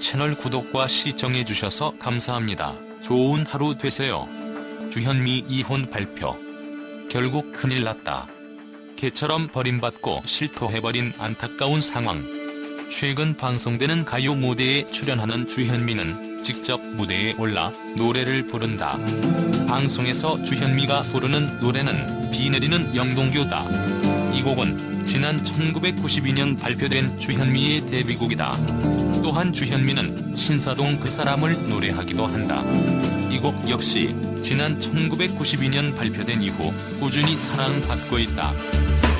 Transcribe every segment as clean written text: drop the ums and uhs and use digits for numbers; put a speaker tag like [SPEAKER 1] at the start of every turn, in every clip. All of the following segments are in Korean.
[SPEAKER 1] 채널 구독과 시청해주셔서 감사합니다. 좋은 하루 되세요. 주현미 이혼 발표. 결국 큰일 났다. 개처럼 버림받고 실토해버린 안타까운 상황. 최근 방송되는 가요 무대에 출연하는 주현미는 직접 무대에 올라 노래를 부른다. 방송에서 주현미가 부르는 노래는 비 내리는 영동교다. 이 곡은 지난 1992년 발표된 주현미의 데뷔곡이다. 또한 주현미는 신사동 그 사람을 노래하기도 한다. 이 곡 역시 지난 1992년 발표된 이후 꾸준히 사랑받고 있다.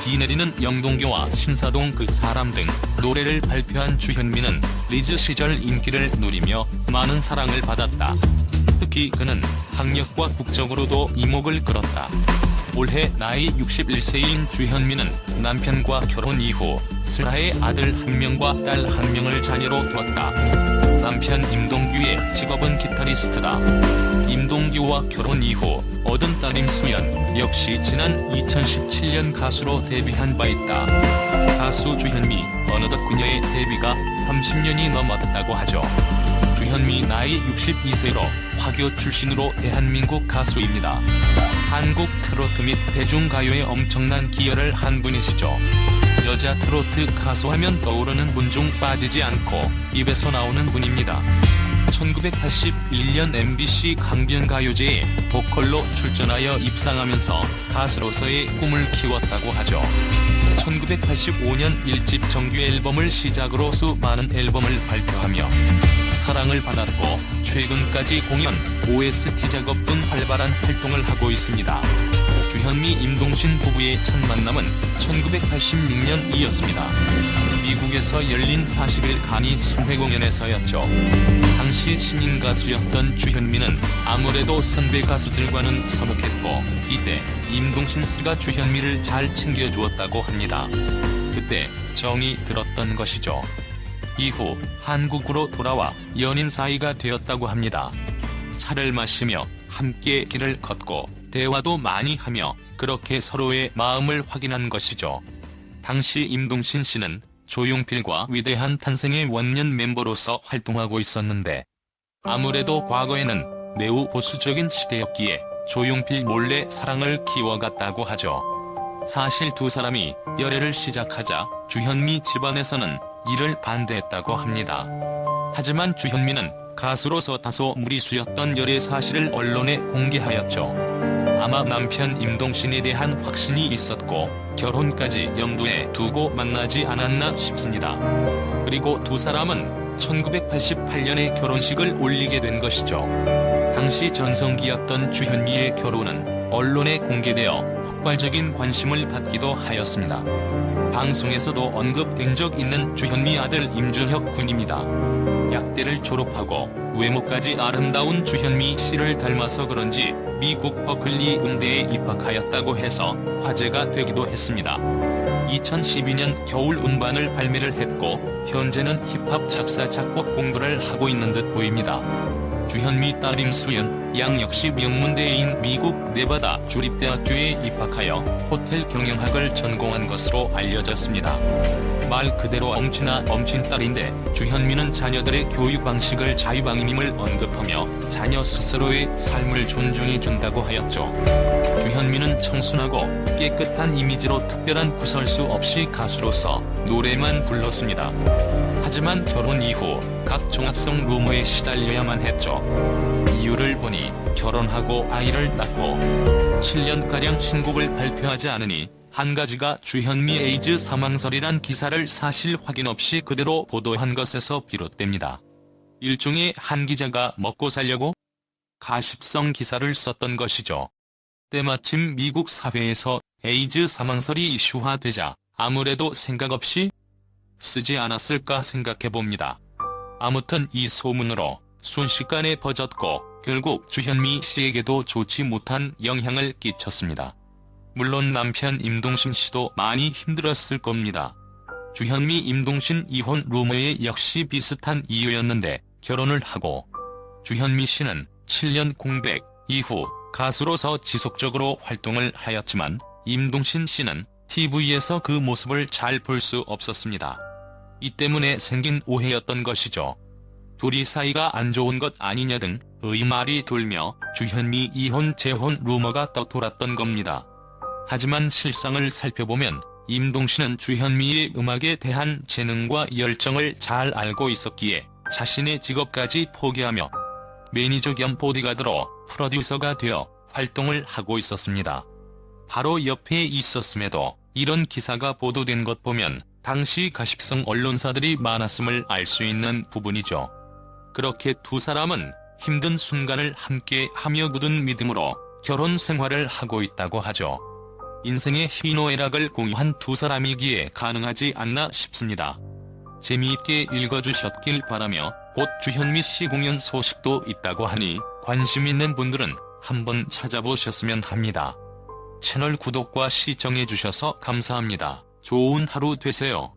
[SPEAKER 1] 비 내리는 영동교와 신사동 그 사람 등 노래를 발표한 주현미는 리즈 시절 인기를 누리며 많은 사랑을 받았다. 특히 그는 학력과 국적으로도 이목을 끌었다. 올해 나이 61세인 주현미는 남편과 결혼 이후 슬하의 아들 1명과 딸 1명을 자녀로 두었다. 남편 임동규의 직업은 기타리스트다. 임동규와 결혼 이후 얻은 딸 임수연 역시 지난 2017년 가수로 데뷔한 바 있다. 가수 주현미, 어느덧 그녀의 데뷔가 30년이 넘었다고 하죠. 주현미 나이 62세로 화교 출신으로 대한민국 가수입니다. 한국 트로트 및 대중가요에 엄청난 기여를 한 분이시죠. 여자 트로트 가수하면 떠오르는 분 중 빠지지 않고 입에서 나오는 분입니다. 1981년 MBC 강변가요제에 보컬로 출전하여 입상하면서 가수로서의 꿈을 키웠다고 하죠. 1985년 1집 정규 앨범을 시작으로 수많은 앨범을 발표하며 사랑을 받았고 최근까지 공연, OST 작업 등 활발한 활동을 하고 있습니다. 주현미 임동신 부부의 첫 만남은 1986년이었습니다. 미국에서 열린 40일 간이 송회 공연에서였죠. 당시 신인 가수였던 주현미는 아무래도 선배 가수들과는 서먹했고 이때 임동신 씨가 주현미를 잘 챙겨주었다고 합니다. 그때 정이 들었던 것이죠. 이후 한국으로 돌아와 연인 사이가 되었다고 합니다. 차를 마시며 함께 길을 걷고 대화도 많이 하며 그렇게 서로의 마음을 확인한 것이죠. 당시 임동신 씨는 조용필과 위대한 탄생의 원년 멤버로서 활동하고 있었는데 아무래도 과거에는 매우 보수적인 시대였기에 조용필 몰래 사랑을 키워갔다고 하죠. 사실 두 사람이 열애를 시작하자 주현미 집안에서는 이를 반대했다고 합니다. 하지만 주현미는 가수로서 다소 무리수였던 열애 사실을 언론에 공개하였죠. 아마 남편 임동신에 대한 확신이 있었고 결혼까지 염두에 두고 만나지 않았나 싶습니다. 그리고 두 사람은 1988년에 결혼식을 올리게 된 것이죠. 당시 전성기였던 주현미의 결혼은 언론에 공개되어 폭발적인 관심을 받기도 하였습니다. 방송에서도 언급된 적 있는 주현미 아들 임준혁 군입니다. 약대를 졸업하고 외모까지 아름다운 주현미 씨를 닮아서 그런지 미국 버클리 음대에 입학하였다고 해서 화제가 되기도 했습니다. 2012년 겨울 음반을 발매를 했고 현재는 힙합 작사 작곡 공부를 하고 있는 듯 보입니다. 주현미 딸 임수연 양 역시 명문대인 미국 네바다 주립대학교에 입학하여 호텔 경영학을 전공한 것으로 알려졌습니다. 말 그대로 엄친아 엄친딸인데 주현미는 자녀들의 교육 방식을 자유방임임을 언급하며 자녀 스스로의 삶을 존중해준다고 하였죠. 주현미는 청순하고 깨끗한 이미지로 특별한 구설수 없이 가수로서 노래만 불렀습니다. 하지만 결혼 이후 각 종합성 루머에 시달려야만 했죠. 이유를 보니 결혼하고 아이를 낳고 7년가량 신곡을 발표하지 않으니 한 가지가 주현미 에이즈 사망설이란 기사를 사실 확인 없이 그대로 보도한 것에서 비롯됩니다. 일종의 한 기자가 먹고 살려고 가십성 기사를 썼던 것이죠. 때마침 미국 사회에서 에이즈 사망설이 이슈화되자 아무래도 생각 없이 쓰지 않았을까 생각해봅니다. 아무튼 이 소문으로 순식간에 퍼졌고 결국 주현미 씨에게도 좋지 못한 영향을 끼쳤습니다. 물론 남편 임동신 씨도 많이 힘들었을 겁니다. 주현미 임동신 이혼 루머에 역시 비슷한 이유였는데 결혼을 하고 주현미 씨는 7년 공백 이후 가수로서 지속적으로 활동을 하였지만 임동신 씨는 TV에서 그 모습을 잘 볼 수 없었습니다. 이 때문에 생긴 오해였던 것이죠. 둘이 사이가 안 좋은 것 아니냐 등 의말이 돌며 주현미 이혼 재혼 루머가 떠돌았던 겁니다. 하지만 실상을 살펴보면 임동신은 주현미의 음악에 대한 재능과 열정을 잘 알고 있었기에 자신의 직업까지 포기하며 매니저 겸 보디가드로 프로듀서가 되어 활동을 하고 있었습니다. 바로 옆에 있었음에도 이런 기사가 보도된 것 보면 당시 가십성 언론사들이 많았음을 알 수 있는 부분이죠. 그렇게 두 사람은 힘든 순간을 함께 하며 굳은 믿음으로 결혼 생활을 하고 있다고 하죠. 인생의 희노애락을 공유한 두 사람이기에 가능하지 않나 싶습니다. 재미있게 읽어주셨길 바라며 곧 주현미 씨 공연 소식도 있다고 하니 관심 있는 분들은 한번 찾아보셨으면 합니다. 채널 구독과 시청해주셔서 감사합니다. 좋은 하루 되세요.